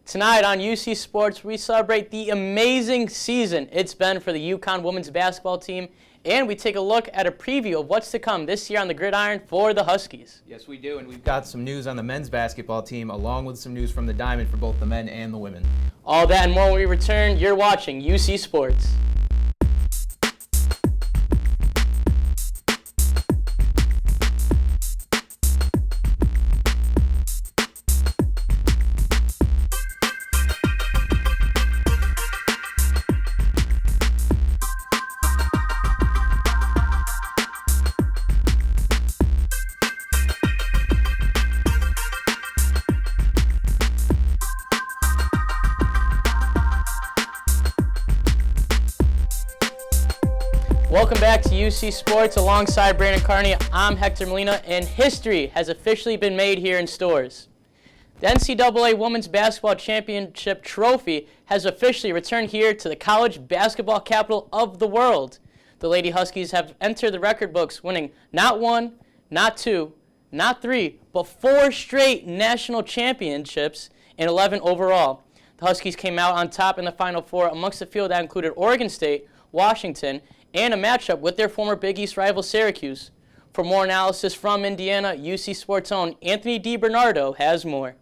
Tonight on UC Sports, we celebrate the amazing season it's been for the UConn women's basketball team, and we take a look at a preview of what's to come this year on the gridiron for the Huskies. Yes, we do, and we've got some news on the men's basketball team, along with some news from the Diamond for both the men and the women. All that and more when we return. You're watching UC Sports. Welcome back to UC Sports alongside Brandon Carney. I'm Hector Molina, and history has officially been made here in stores. The NCAA Women's Basketball Championship trophy has officially returned here to the college basketball capital of the world. The Lady Huskies have entered the record books, winning not one, not two, not three, but 4 straight national championships and 11 overall. The Huskies came out on top in the Final Four amongst a field that included Oregon State, Washington, and a matchup with their former Big East rival Syracuse. For more analysis from Indiana, UC Sports' own Anthony DiBernardo has more.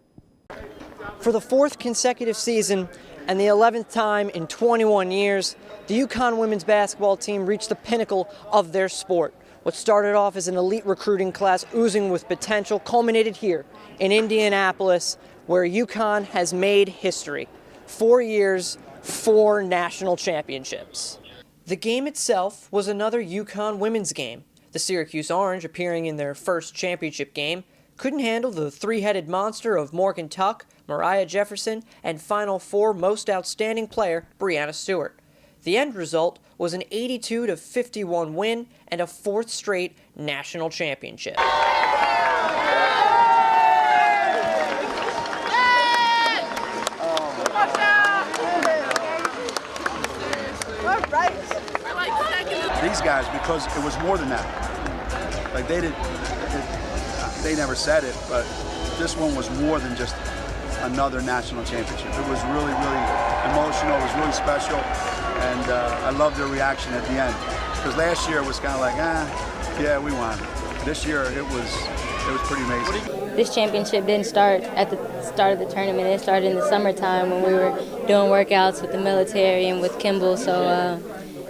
For the 4th consecutive season and the 11th time in 21 years, the UConn women's basketball team reached the pinnacle of their sport. What started off as an elite recruiting class oozing with potential culminated here in Indianapolis, where UConn has made history. 4 years, 4 national championships. The game itself was another UConn women's game. The Syracuse Orange, appearing in their first championship game, couldn't handle the three-headed monster of Morgan Tuck, Mariah Jefferson, and Final Four most outstanding player, Breanna Stewart. The end result was an 82-51 win and a 4th straight national championship. These guys, because it was more than that. Like they never said it, but this one was more than just another national championship. It was really, really emotional. It was really special, and I loved their reaction at the end. Because last year it was kind of like, yeah, we won. This year it was pretty amazing. This championship didn't start at the start of the tournament. It started in the summertime when we were doing workouts with the military and with Kimball. So.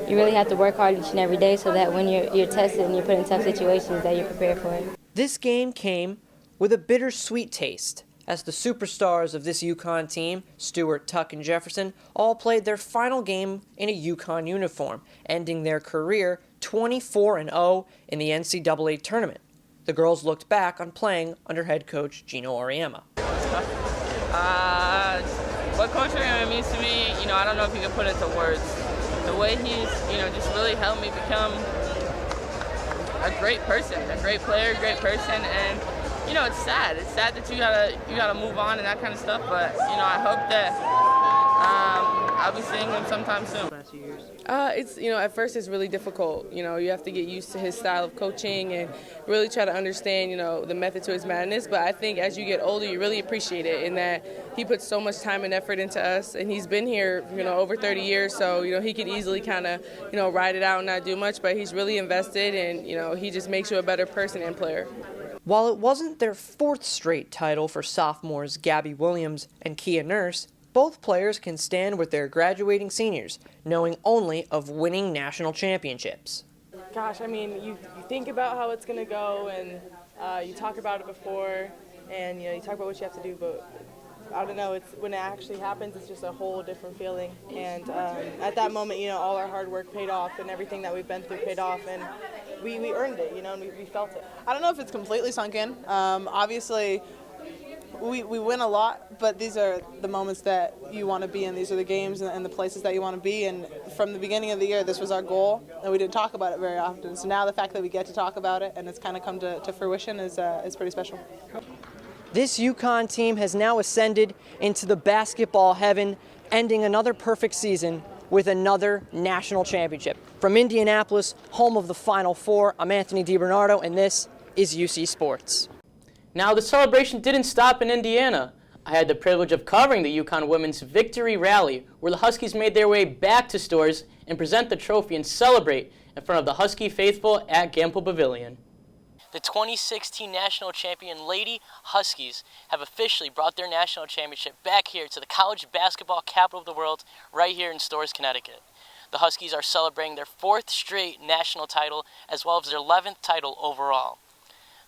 You really have to work hard each and every day so that when you're tested and you're put in tough situations that you're prepared for it. This game came with a bittersweet taste, as the superstars of this UConn team, Stewart, Tuck, and Jefferson, all played their final game in a UConn uniform, ending their career 24-0 in the NCAA tournament. The girls looked back on playing under head coach Gino Auriemma. What Coach Auriemma means to me, I don't know if you can put it into words. The way he's, just really helped me become a great person, a great player, great person, and, it's sad. It's sad that you gotta move on and that kind of stuff, but, I hope that I'll be seeing him sometime soon. It's, at first it's really difficult. You have to get used to his style of coaching and really try to understand, the method to his madness. But I think as you get older, you really appreciate it in that he puts so much time and effort into us. And he's been here, over 30 years. So, he could easily kind of, ride it out and not do much. But he's really invested and, he just makes you a better person and player. While it wasn't their 4th straight title for sophomores Gabby Williams and Kia Nurse, both players can stand with their graduating seniors, knowing only of winning national championships. Gosh, you think about how it's going to go, and you talk about it before, and you talk about what you have to do, but I don't know, it's when it actually happens, it's just a whole different feeling. And at that moment, all our hard work paid off, and everything that we've been through paid off, and we earned it, and we felt it. I don't know if it's completely sunk in. Obviously, we win a lot, but these are the moments that you want to be in. These are the games and the places that you want to be. And from the beginning of the year, this was our goal, and we didn't talk about it very often. So now the fact that we get to talk about it and it's kind of come to fruition is pretty special. This UConn team has now ascended into the basketball heaven, ending another perfect season with another national championship. From Indianapolis, home of the Final Four, I'm Anthony DiBernardo, and this is UC Sports. Now, the celebration didn't stop in Indiana. I had the privilege of covering the UConn Women's Victory Rally, where the Huskies made their way back to Storrs and present the trophy and celebrate in front of the Husky faithful at Gamble Pavilion. The 2016 national champion Lady Huskies have officially brought their national championship back here to the college basketball capital of the world, right here in Storrs, Connecticut. The Huskies are celebrating their 4th straight national title, as well as their 11th title overall.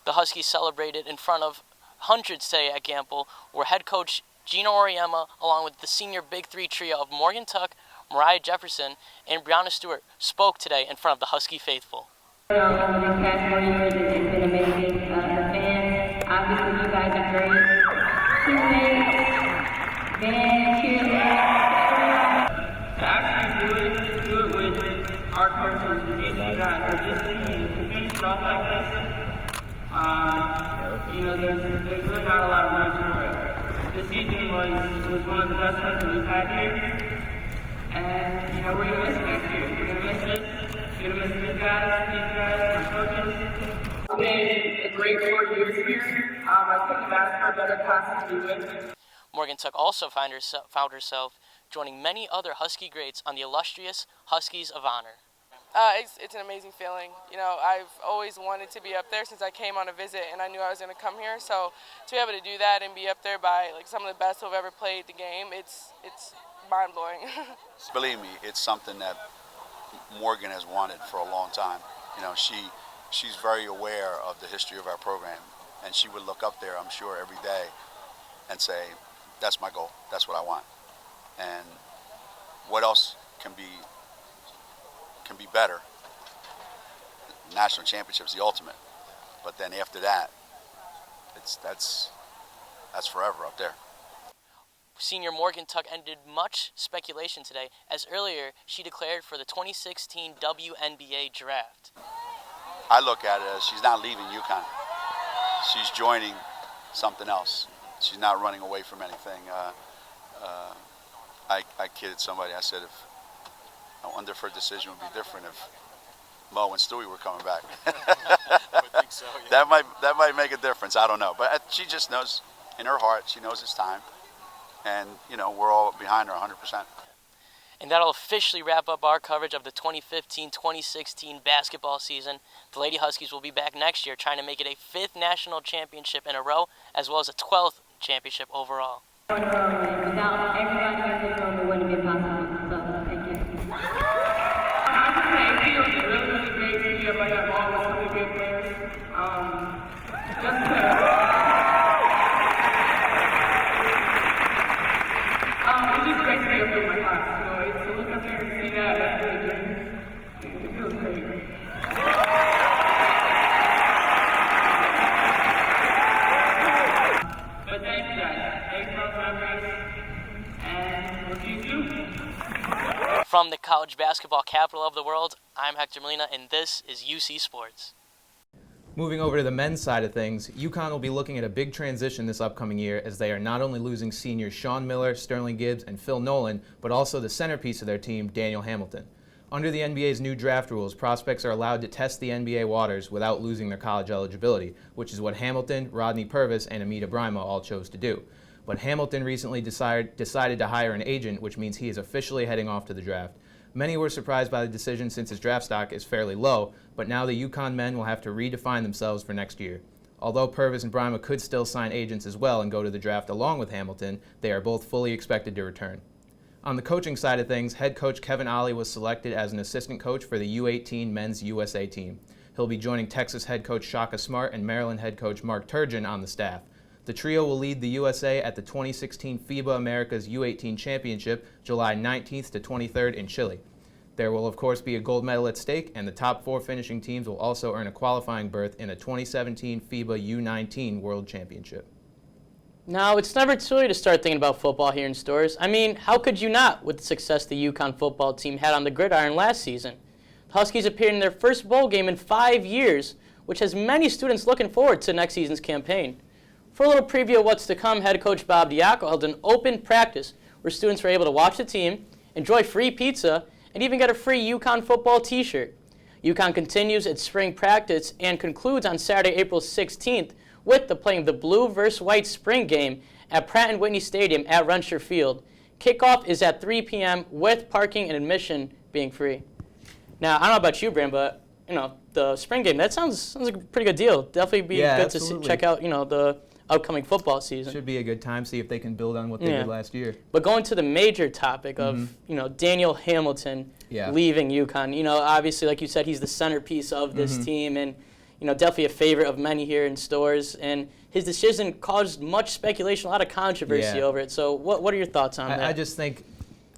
The Huskies celebrated in front of hundreds today at Gamble, where head coach Gino Auriemma, along with the senior Big Three trio of Morgan Tuck, Mariah Jefferson, and Brianna Stewart, spoke today in front of the Husky faithful. These past 4 years, it's been amazing. The fans, obviously, you guys are great. Teammates, fans, cheerleaders. To actually do it with our coaches and these guys are just to finish it off like this. There's really not a lot of room to it. This season was one of the best ones that we've had here. And, we're going to miss it next year. We're going to miss it. We're going to miss these guys, our coaches. It's been a great 4 years here. I think that's our better class to do with. Morgan Tuck also found herself joining many other Husky greats on the illustrious Huskies of Honor. It's an amazing feeling. I've always wanted to be up there since I came on a visit, and I knew I was going to come here. So to be able to do that and be up there by some of the best who've ever played the game, it's mind-blowing. Believe me, it's something that Morgan has wanted for a long time. She's very aware of the history of our program, and she would look up there, I'm sure, every day and say, that's my goal, that's what I want. And what else can be better? National championship's the ultimate, but then after that, that's forever up there. Senior Morgan Tuck ended much speculation today, as earlier she declared for the 2016 WNBA draft. I look at it as she's not leaving UConn. She's joining something else. She's not running away from anything. I kidded somebody. I said, I wonder if her decision would be different if Mo and Stewie were coming back. I would think so, yeah. That might make a difference. I don't know. But she just knows in her heart, she knows it's time. And, we're all behind her 100%. And that'll officially wrap up our coverage of the 2015-2016 basketball season. The Lady Huskies will be back next year trying to make it a 5th national championship in a row, as well as a 12th championship overall. Without everybody in the room, it wouldn't be possible. So, thank you. It feels really great to be up like that ball with so many great players. It's just great to be up with my class. To look up there and see that's really great. It feels great. But thank you guys. Thanks for all the memories. And we'll see you soon. From the college basketball capital of the world, I'm Hector Molina, and this is UC Sports. Moving over to the men's side of things, UConn will be looking at a big transition this upcoming year, as they are not only losing seniors Sean Miller, Sterling Gibbs, and Phil Nolan, but also the centerpiece of their team, Daniel Hamilton. Under the NBA's new draft rules, prospects are allowed to test the NBA waters without losing their college eligibility, which is what Hamilton, Rodney Purvis, and Amita Brima all chose to do. But Hamilton recently decided to hire an agent, which means he is officially heading off to the draft. Many were surprised by the decision since his draft stock is fairly low, but now the UConn men will have to redefine themselves for next year. Although Purvis and Brima could still sign agents as well and go to the draft along with Hamilton, they are both fully expected to return. On the coaching side of things, head coach Kevin Ollie was selected as an assistant coach for the U18 men's USA team. He'll be joining Texas head coach Shaka Smart and Maryland head coach Mark Turgeon on the staff. The trio will lead the USA at the 2016 FIBA Americas U18 Championship, July 19th to 23rd in Chile. There will, of course, be a gold medal at stake, and the top 4 finishing teams will also earn a qualifying berth in a 2017 FIBA U19 World Championship. Now, it's never too early to start thinking about football here in Storrs. I mean, how could you not with the success the UConn football team had on the gridiron last season? The Huskies appeared in their first bowl game in 5 years, which has many students looking forward to next season's campaign. For a little preview of what's to come, head coach Bob Diaco held an open practice where students were able to watch the team, enjoy free pizza, and even get a free UConn football t-shirt. UConn continues its spring practice and concludes on Saturday, April 16th, with playing the blue versus white spring game at Pratt & Whitney Stadium at Renshaw Field. Kickoff is at 3 p.m. with parking and admission being free. Now, I don't know about you, Brand, but the spring game, that sounds like a pretty good deal. Definitely be good to check out, the upcoming football season. Should be a good time, see if they can build on what they did last year. But going to the major topic of, Daniel Hamilton leaving UConn. Obviously, like you said, he's the centerpiece of this team and, definitely a favorite of many here in Stores. And his decision caused much speculation, a lot of controversy over it. So what are your thoughts on that? I just think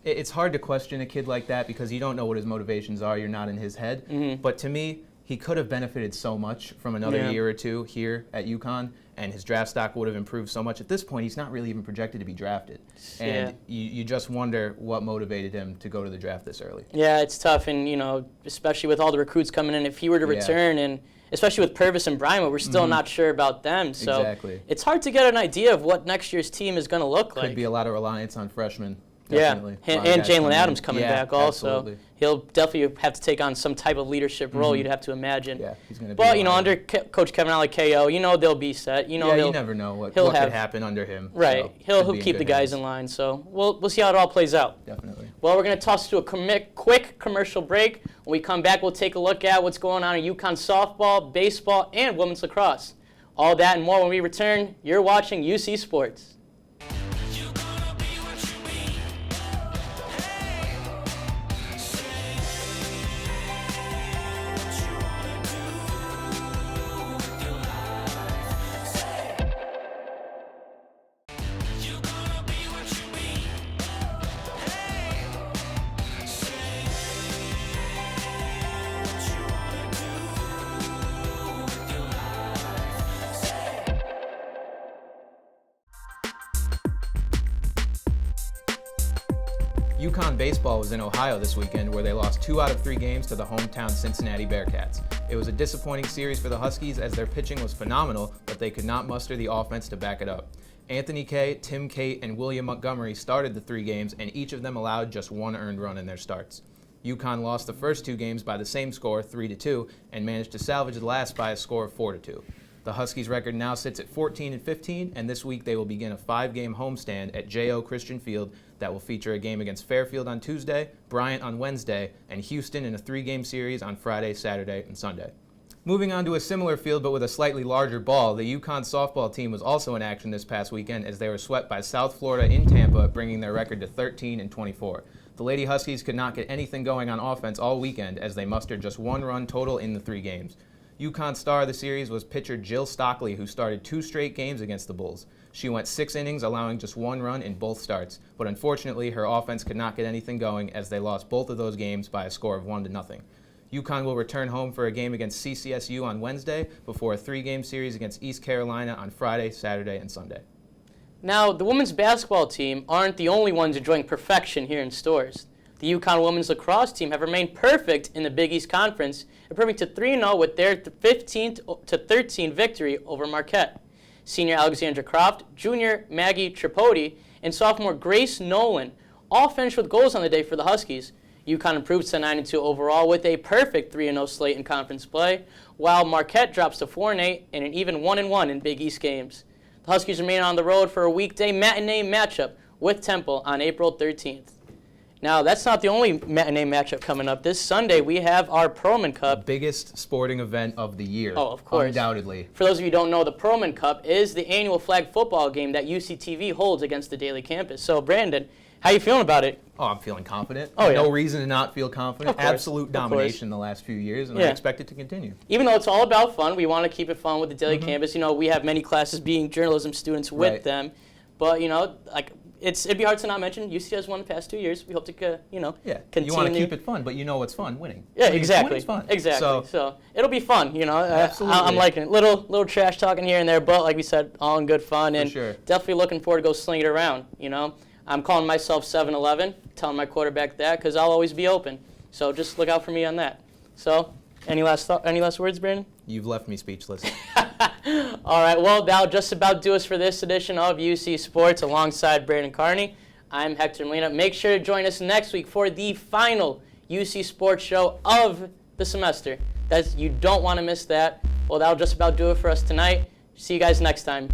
it's hard to question a kid like that because you don't know what his motivations are. You're not in his head. But to me, he could have benefited so much from another year or two here at UConn, and his draft stock would have improved so much. At this point, he's not really even projected to be drafted. And you just wonder what motivated him to go to the draft this early. Yeah, it's tough, and, especially with all the recruits coming in, if he were to return, and especially with Purvis and Bryma, we're still not sure about them. So it's hard to get an idea of what next year's team is going to look like. Could be a lot of reliance on freshmen. Definitely. And Jalen Adams coming back also. Absolutely. He'll definitely have to take on some type of leadership role, you'd have to imagine. Yeah, he's going to be. But, under Coach Kevin Ollie KO, they'll be set. You never know what could happen under him. Right. So he'll keep the guys in line. So we'll see how it all plays out. Definitely. Well, we're going to toss to a quick commercial break. When we come back, we'll take a look at what's going on in UConn softball, baseball, and women's lacrosse. All that and more when we return. You're watching UC Sports. UConn baseball was in Ohio this weekend where they lost 2 out of 3 games to the hometown Cincinnati Bearcats. It was a disappointing series for the Huskies as their pitching was phenomenal, but they could not muster the offense to back it up. Anthony Kay, Tim Cate, and William Montgomery started the 3 games, and each of them allowed just 1 earned run in their starts. UConn lost the first 2 games by the same score, 3-2, and managed to salvage the last by a score of 4-2. The Huskies' record now sits at 14-15, and this week they will begin a 5-game homestand at J.O. Christian Field that will feature a game against Fairfield on Tuesday, Bryant on Wednesday, and Houston in a 3-game series on Friday, Saturday, and Sunday. Moving on to a similar field but with a slightly larger ball, the UConn softball team was also in action this past weekend as they were swept by South Florida in Tampa, bringing their record to 13-24. The Lady Huskies could not get anything going on offense all weekend as they mustered just 1 run total in the 3 games. UConn star of the series was pitcher Jill Stockley, who started 2 straight games against the Bulls. She went 6 innings, allowing just 1 run in both starts, but unfortunately her offense could not get anything going as they lost both of those games by a score of 1-0. UConn will return home for a game against CCSU on Wednesday before a 3-game series against East Carolina on Friday, Saturday, and Sunday. Now, the women's basketball team aren't the only ones enjoying perfection here in Stores. The UConn women's lacrosse team have remained perfect in the Big East Conference, improving to 3-0 with their 15-13 victory over Marquette. Senior Alexandra Croft, junior Maggie Tripodi, and sophomore Grace Nolan all finished with goals on the day for the Huskies. UConn improves to 9-2 overall with a perfect 3-0 slate in conference play, while Marquette drops to 4-8 and an even 1-1 in Big East games. The Huskies remain on the road for a weekday matinee matchup with Temple on April 13th. Now, that's not the only matinee matchup coming up. This Sunday, we have our Perlman Cup. The biggest sporting event of the year. Oh, of course. Undoubtedly. For those of you who don't know, the Perlman Cup is the annual flag football game that UCTV holds against the Daily Campus. So, Brandon, how are you feeling about it? Oh, I'm feeling confident. Oh, yeah. No reason to not feel confident. Absolute domination the last few years, and I expect it to continue. Even though it's all about fun, we want to keep it fun with the Daily Campus. We have many classes being journalism students with them. But, it'd be hard to not mention UC has won the past 2 years. We hope to, continue. You want to keep it fun, but you know what's fun? Winning. Yeah, exactly. Winning's fun. Exactly. So it'll be fun, Absolutely. I'm liking it. Little trash talking here and there, but like we said, all in good fun. And sure. Definitely looking forward to go sling it around, I'm calling myself 7-11, telling my quarterback that because I'll always be open. So just look out for me on that. So any last words, Brandon? You've left me speechless. All right, well, that'll just about do us for this edition of UC Sports alongside Brandon Carney. I'm Hector Molina. Make sure to join us next week for the final UC Sports show of the semester. You don't want to miss that. Well, that'll just about do it for us tonight. See you guys next time.